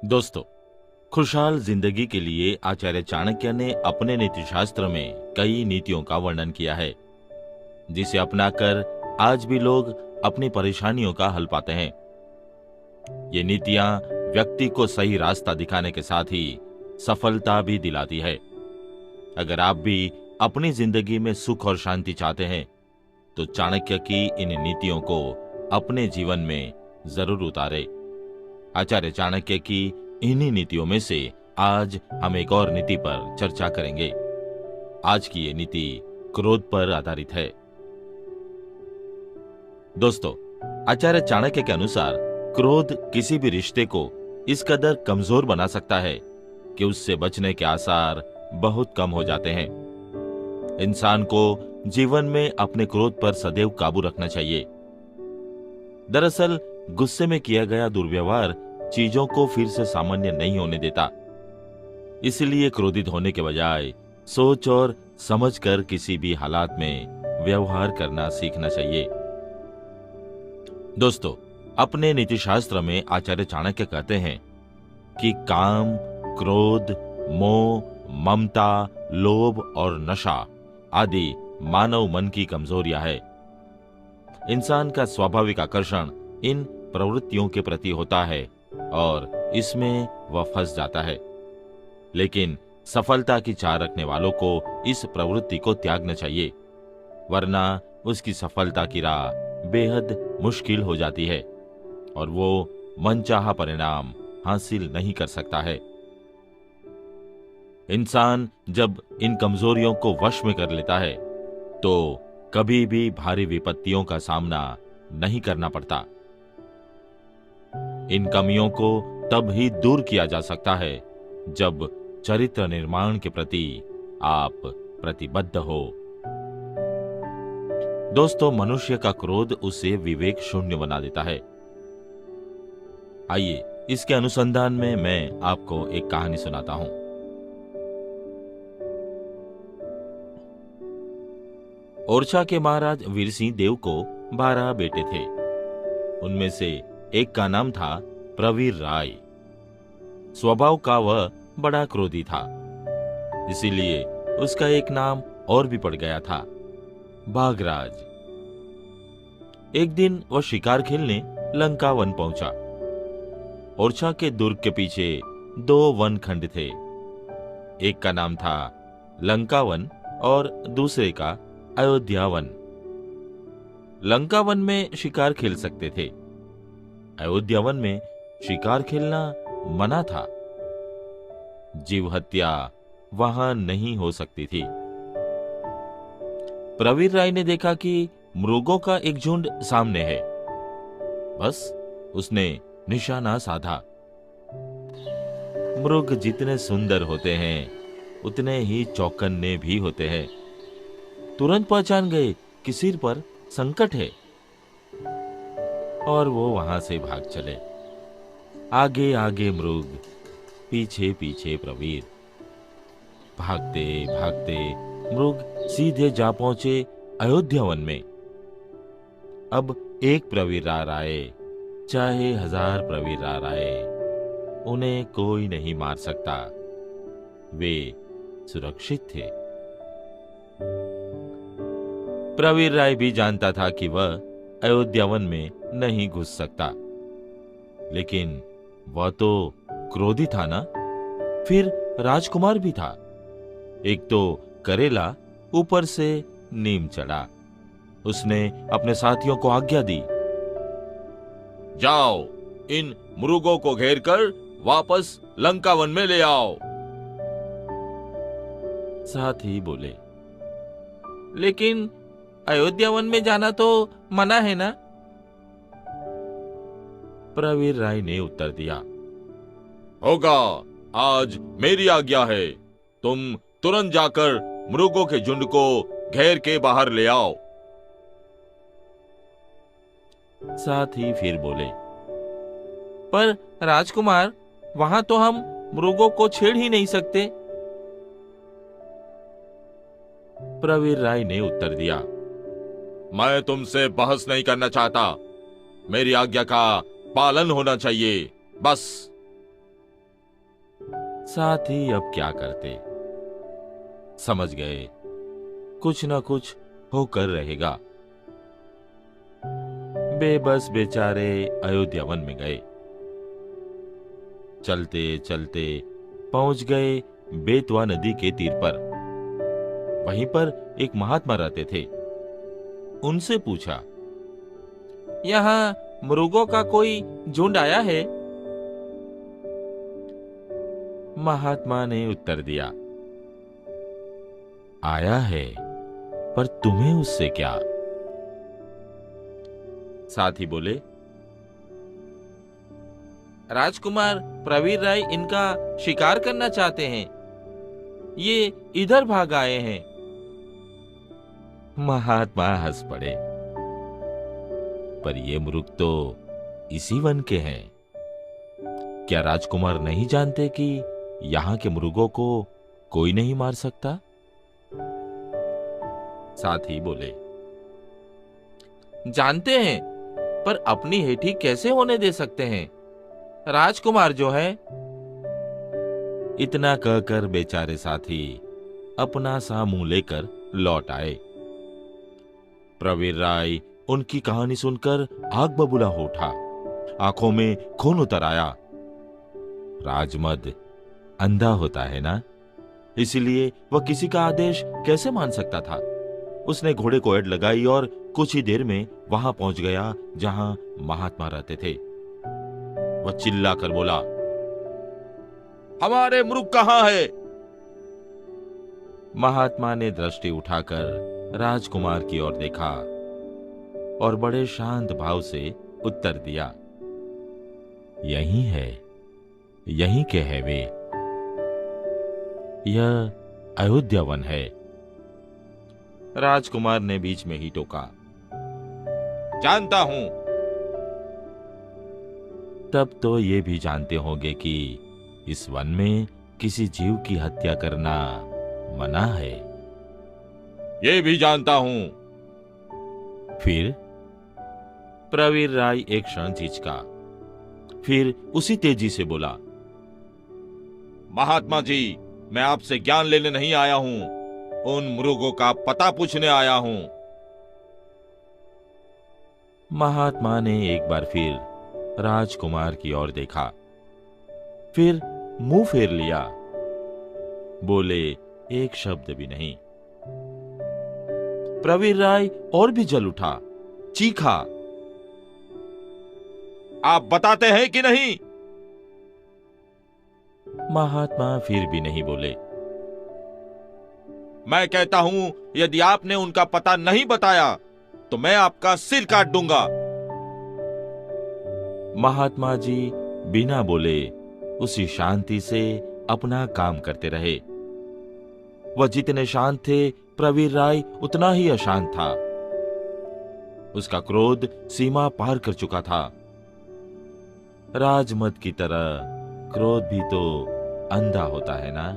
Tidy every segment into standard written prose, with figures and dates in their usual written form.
दोस्तों, खुशहाल जिंदगी के लिए आचार्य चाणक्य ने अपने नीति शास्त्र में कई नीतियों का वर्णन किया है, जिसे अपनाकर आज भी लोग अपनी परेशानियों का हल पाते हैं। ये नीतियां व्यक्ति को सही रास्ता दिखाने के साथ ही सफलता भी दिलाती है। अगर आप भी अपनी जिंदगी में सुख और शांति चाहते हैं, तो चाणक्य की इन नीतियों को अपने जीवन में जरूर उतारें। आचार्य चाणक्य की इन्हीं नीतियों में से आज हम एक और नीति पर चर्चा करेंगे। आज की ये नीति क्रोध पर आधारित है। दोस्तों, आचार्य चाणक्य के अनुसार क्रोध किसी भी रिश्ते को इस कदर कमजोर बना सकता है कि उससे बचने के आसार बहुत कम हो जाते हैं। इंसान को जीवन में अपने क्रोध पर सदैव काबू रखना चाहिए। दरअसल गुस्से में किया गया दुर्व्यवहार चीजों को फिर से सामान्य नहीं होने देता। इसलिए क्रोधित होने के बजाय सोच और समझकर किसी भी हालात में व्यवहार करना सीखना चाहिए। दोस्तों, अपने नीति शास्त्र में आचार्य चाणक्य कहते हैं कि काम, क्रोध, मोह, ममता, लोभ और नशा आदि मानव मन की कमजोरियां है। इंसान का स्वाभाविक आकर्षण इन प्रवृत्तियों के प्रति होता है और इसमें वह फंस जाता है। लेकिन सफलता की चाह रखने वालों को इस प्रवृत्ति को त्यागना चाहिए, वरना उसकी सफलता की राह बेहद मुश्किल हो जाती है और वो मनचाहा परिणाम हासिल नहीं कर सकता है। इंसान जब इन कमजोरियों को वश में कर लेता है, तो कभी भी भारी विपत्तियों का सामना नहीं करना पड़ता। इन कमियों को तब ही दूर किया जा सकता है जब चरित्र निर्माण के प्रति आप प्रतिबद्ध हो। दोस्तों, मनुष्य का क्रोध उसे विवेक शून्य बना देता है। आइए इसके अनुसंधान में मैं आपको एक कहानी सुनाता हूं। ओरछा के महाराज वीरसिंह देव को 12 बेटे थे। उनमें से एक का नाम था प्रवीर राय। स्वभाव का वह बड़ा क्रोधी था, इसीलिए उसका एक नाम और भी पड़ गया था, बाघराज। एक दिन वह शिकार खेलने लंका वन पहुंचा। ओरछा के दुर्ग के पीछे 2 वन खंड थे। एक का नाम था लंका वन और दूसरे का अयोध्या वन। लंका वन में शिकार खेल सकते थे, अयोध्या वन में शिकार खेलना मना था। जीव हत्या वहां नहीं हो सकती थी। प्रवीर राय ने देखा कि मृगों का एक झुंड सामने है। बस उसने निशाना साधा। मृग जितने सुंदर होते हैं, उतने ही चौकन्ने भी होते हैं। तुरंत पहचान गए कि सिर पर संकट है और वो वहां से भाग चले। आगे आगे मृग, पीछे पीछे प्रवीर। भागते भागते मृग सीधे जा पहुंचे अयोध्या वन में। अब एक प्रवीर राय, चाहे 1000 प्रवीर राय, उन्हें कोई नहीं मार सकता। वे सुरक्षित थे। प्रवीर राय भी जानता था कि वह अयोध्या वन में नहीं घुस सकता, लेकिन वह तो क्रोधी था ना। फिर राजकुमार भी था। एक तो करेला, ऊपर से नीम चढ़ा। उसने अपने साथियों को आज्ञा दी, जाओ, इन मृगों को घेरकर वापस लंका वन में ले आओ। साथी बोले, लेकिन अयोध्या वन में जाना तो मना है ना। प्रवीर राय ने उत्तर दिया, होगा, आज मेरी आज्ञा है। तुम तुरंत जाकर मृगों के झुंड को घेर के बाहर ले आओ। साथी फिर बोले, पर राजकुमार, वहां तो हम मृगों को छेड़ ही नहीं सकते। प्रवीर राय ने उत्तर दिया, मैं तुमसे बहस नहीं करना चाहता। मेरी आज्ञा का पालन होना चाहिए, बस। साथ ही अब क्या करते, समझ गए कुछ न कुछ होकर रहेगा। बेबस बेचारे अयोध्या वन में गए। चलते चलते पहुंच गए बेतवा नदी के तीर पर। वहीं पर एक महात्मा रहते थे। उनसे पूछा, यहाँ मृगों का कोई झुंड आया है? महात्मा ने उत्तर दिया, आया है, पर तुम्हें उससे क्या? साथी बोले, राजकुमार प्रवीर राय इनका शिकार करना चाहते हैं, ये इधर भाग आए हैं। महात्मा हंस पड़े, पर ये मृग तो इसी वन के हैं। क्या राजकुमार नहीं जानते कि यहाँ के मृगों को कोई नहीं मार सकता? साथी बोले, जानते हैं, पर अपनी हेठी कैसे होने दे सकते हैं? राजकुमार जो है। इतना कहकर बेचारे साथी अपना सा मुंह लेकर लौट आए। प्रवीर राय उनकी कहानी सुनकर आग बबूला हो उठा, आंखों में खून उतर आया। राजमद अंधा होता है ना, इसलिए वह किसी का आदेश कैसे मान सकता था। उसने घोड़े को एड़ लगाई और कुछ ही देर में वहां पहुंच गया जहां महात्मा रहते थे। वह चिल्ला कर बोला, हमारे मृग कहां है? महात्मा ने दृष्टि उठाकर राजकुमार की ओर देखा और बड़े शांत भाव से उत्तर दिया, यही है, यहीं के है वे। यह अयोध्या वन है। राजकुमार ने बीच में ही टोका, जानता हूं। तब तो ये भी जानते होंगे कि इस वन में किसी जीव की हत्या करना मना है। ये भी जानता हूं। फिर प्रवीर राय एक क्षण झिझका, फिर उसी तेजी से बोला, महात्मा जी, मैं आपसे ज्ञान लेने नहीं आया हूं, उन मृगों का पता पूछने आया हूं। महात्मा ने एक बार फिर राजकुमार की ओर देखा, फिर मुंह फेर लिया, बोले एक शब्द भी नहीं। प्रवीर राय और भी जल उठा, चीखा, आप बताते हैं कि नहीं? महात्मा फिर भी नहीं बोले। मैं कहता हूं, यदि आपने उनका पता नहीं बताया तो मैं आपका सिर काट दूंगा। महात्मा जी बिना बोले उसी शांति से अपना काम करते रहे। वह जितने शांत थे, प्रवीर राय उतना ही अशांत था। उसका क्रोध सीमा पार कर चुका था। राजमद की तरह क्रोध भी तो अंधा होता है ना।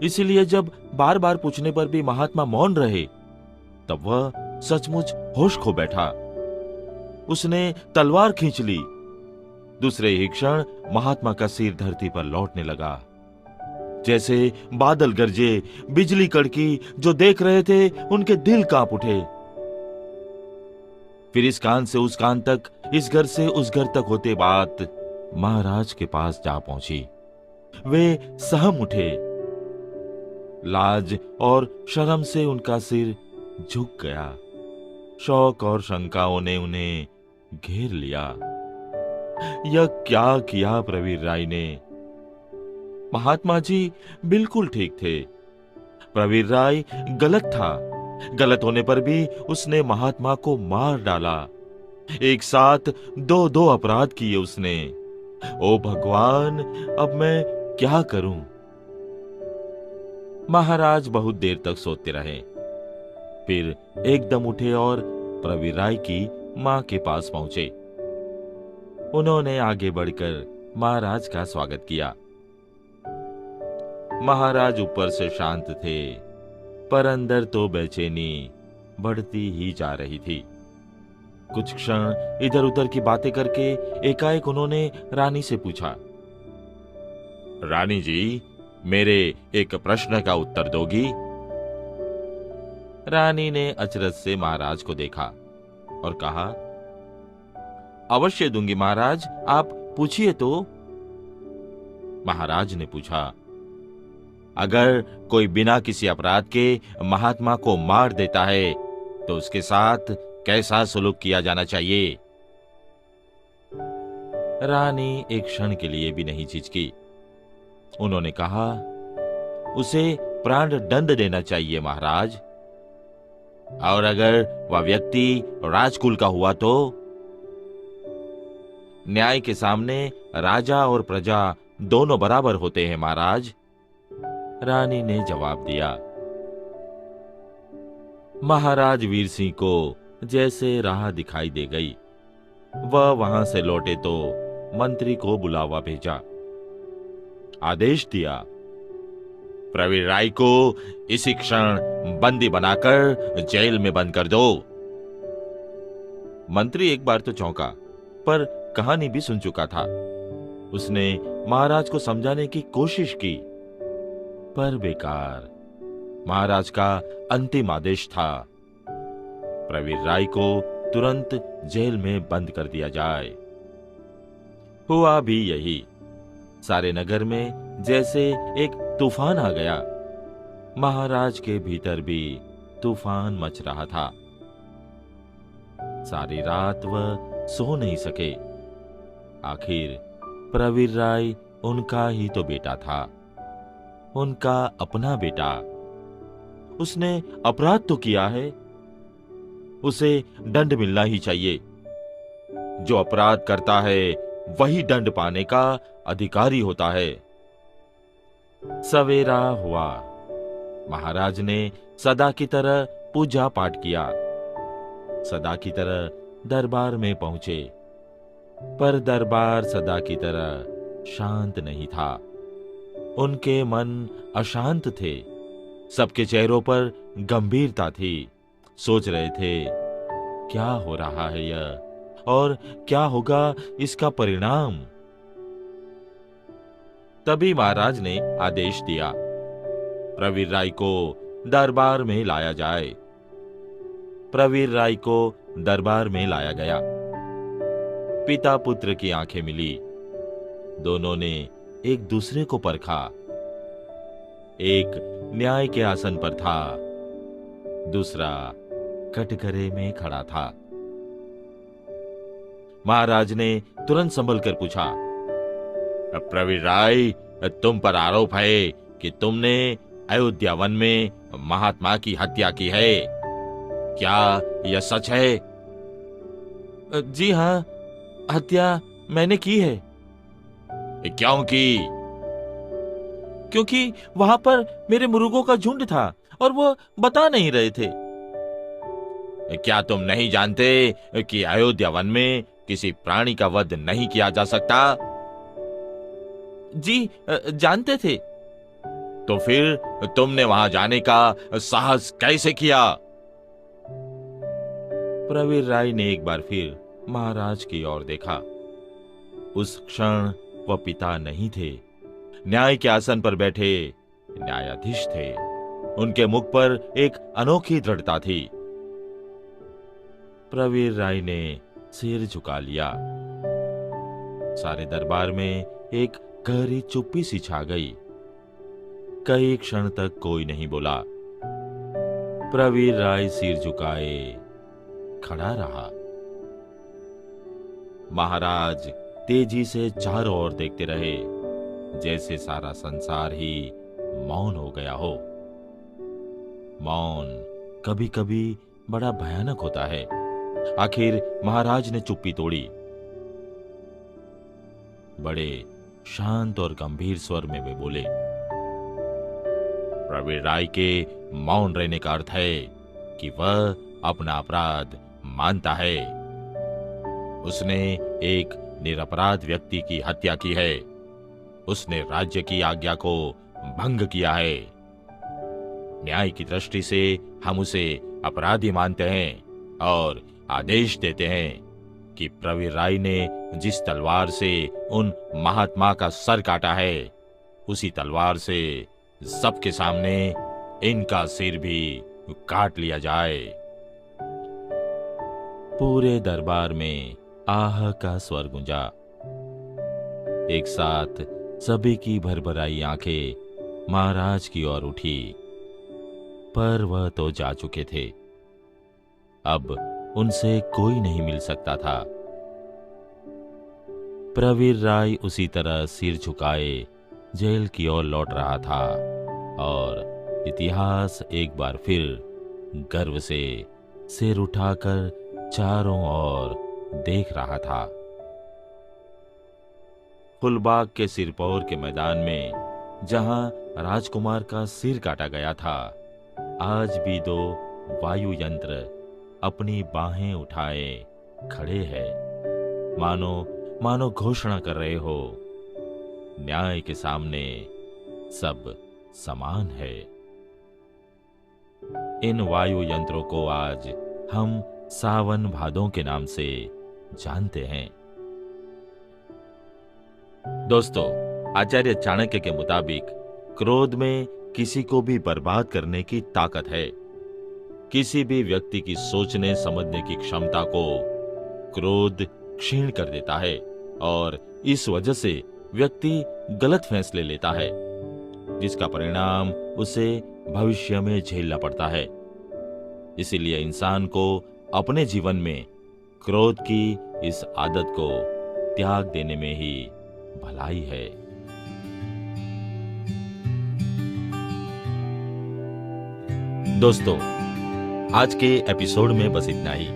इसलिए जब बार बार पूछने पर भी महात्मा मौन रहे, तब वह सचमुच होश खो बैठा। उसने तलवार खींच ली। दूसरे ही क्षण महात्मा का सिर धरती पर लौटने लगा। जैसे बादल गरजे, बिजली कड़की, जो देख रहे थे उनके दिल कांप उठे। फिर इस कान से उस कान तक, इस घर से उस घर तक होते बात महाराज के पास जा पहुंची। वे सहम उठे। लाज और शर्म से उनका सिर झुक गया। शौक और शंकाओं ने उन्हें घेर लिया। यह क्या किया प्रवीर राय ने? महात्मा जी बिल्कुल ठीक थे। प्रवीर राय गलत था। गलत होने पर भी उसने महात्मा को मार डाला। एक साथ दो अपराध किए उसने। ओ भगवान, अब मैं क्या करूं? महाराज बहुत देर तक सोते रहे। फिर एकदम उठे और प्रवीर राय की मां के पास पहुंचे। उन्होंने आगे बढ़कर महाराज का स्वागत किया। महाराज ऊपर से शांत थे, पर अंदर तो बेचैनी बढ़ती ही जा रही थी। कुछ क्षण इधर उधर की बातें करके एकाएक उन्होंने रानी से पूछा, रानी जी, मेरे एक प्रश्न का उत्तर दोगी? रानी ने अचरज से महाराज को देखा और कहा, अवश्य दूंगी महाराज, आप पूछिए तो। महाराज ने पूछा, अगर कोई बिना किसी अपराध के महात्मा को मार देता है तो उसके साथ कैसा सलूक किया जाना चाहिए? रानी एक क्षण के लिए भी नहीं झिझकी। उन्होंने कहा, उसे प्राण दंड देना चाहिए महाराज। और अगर वह व्यक्ति राजकुल का हुआ तो? न्याय के सामने राजा और प्रजा दोनों बराबर होते हैं महाराज, रानी ने जवाब दिया। महाराज वीर सिंह को जैसे राह दिखाई दे गई। वह वहां से लौटे तो मंत्री को बुलावा भेजा। आदेश दिया, प्रवीर राय को इसी क्षण बंदी बनाकर जेल में बंद कर दो। मंत्री एक बार तो चौंका, पर कहानी भी सुन चुका था। उसने महाराज को समझाने की कोशिश की, पर बेकार। महाराज का अंतिम आदेश था, प्रवीर राय को तुरंत जेल में बंद कर दिया जाए। हुआ भी यही। सारे नगर में जैसे एक तूफान आ गया। महाराज के भीतर भी तूफान मच रहा था। सारी रात वह सो नहीं सके। आखिर प्रवीर राय उनका ही तो बेटा था, उनका अपना बेटा। उसने अपराध तो किया है, उसे दंड मिलना ही चाहिए। जो अपराध करता है वही दंड पाने का अधिकारी होता है। सवेरा हुआ। महाराज ने सदा की तरह पूजा पाठ किया। सदा की तरह दरबार में पहुंचे, पर दरबार सदा की तरह शांत नहीं था। उनके मन अशांत थे। सबके चेहरों पर गंभीरता थी। सोच रहे थे, क्या हो रहा है यह और क्या होगा इसका परिणाम। तभी महाराज ने आदेश दिया, प्रवीर राय को दरबार में लाया जाए। प्रवीर राय को दरबार में लाया गया। पिता पुत्र की आंखें मिली। दोनों ने एक दूसरे को परखा। एक न्याय के आसन पर था, दूसरा कटघरे में खड़ा था। महाराज ने तुरंत संभल कर पूछा, प्रवीर राय, तुम पर आरोप है कि तुमने अयोध्या वन में महात्मा की हत्या की है। क्या यह सच है? जी हां, हत्या मैंने की है। क्यों की? क्योंकि वहां पर मेरे मुर्गों का झुंड था और वो बता नहीं रहे थे। क्या तुम नहीं जानते कि अयोध्या वन में किसी प्राणी का वध नहीं किया जा सकता? जी जानते थे। तो फिर तुमने वहां जाने का साहस कैसे किया? प्रवीर राय ने एक बार फिर महाराज की ओर देखा। उस क्षण वह पिता नहीं थे, न्याय के आसन पर बैठे न्यायाधीश थे। उनके मुख पर एक अनोखी दृढ़ता थी। प्रवीर राय ने सिर झुका लिया। सारे दरबार में एक गहरी चुप्पी सी छा गई। कई क्षण तक कोई नहीं बोला। प्रवीर राय सिर झुकाए खड़ा रहा। महाराज तेजी से चारों ओर देखते रहे, जैसे सारा संसार ही मौन हो गया हो। मौन कभी कभी बड़ा भयानक होता है। आखिर महाराज ने चुप्पी तोड़ी। बड़े शांत और गंभीर स्वर में वे बोले, प्रवीर राय के मौन रहने का अर्थ है कि वह अपना अपराध मानता है। उसने एक निरपराध व्यक्ति की हत्या की है। उसने राज्य की आज्ञा को भंग किया है। न्याय की दृष्टि से हम उसे अपराधी मानते हैं और आदेश देते हैं कि प्रवीर राय ने जिस तलवार से उन महात्मा का सर काटा है, उसी तलवार से सबके सामने इनका सिर भी काट लिया जाए। पूरे दरबार में आह का स्वर गूंजा। एक साथ सभी की भरभराई आंखें महाराज की ओर उठी, पर वह तो जा चुके थे। अब उनसे कोई नहीं मिल सकता था। प्रवीर राय उसी तरह सिर झुकाए जेल की ओर लौट रहा था और इतिहास एक बार फिर गर्व से सिर उठाकर चारों ओर देख रहा था। फुलबाग के सिरपौर के मैदान में जहां राजकुमार का सिर काटा गया था, आज भी दो वायु यंत्र अपनी बाहें उठाए खड़े हैं, मानो घोषणा कर रहे हो, न्याय के सामने सब समान है। इन वायु यंत्रों को आज हम सावन भादों के नाम से जानते हैं। दोस्तों, आचार्य चाणक्य के मुताबिक क्रोध में किसी को भी बर्बाद करने की ताकत है। किसी भी व्यक्ति की सोचने समझने की क्षमता को क्रोध क्षीण कर देता है और इस वजह से व्यक्ति गलत फैसले लेता है, जिसका परिणाम उसे भविष्य में झेलना पड़ता है। इसीलिए इंसान को अपने जीवन में क्रोध की इस आदत को त्याग देने में ही भलाई है। दोस्तों, आज के एपिसोड में बस इतना ही।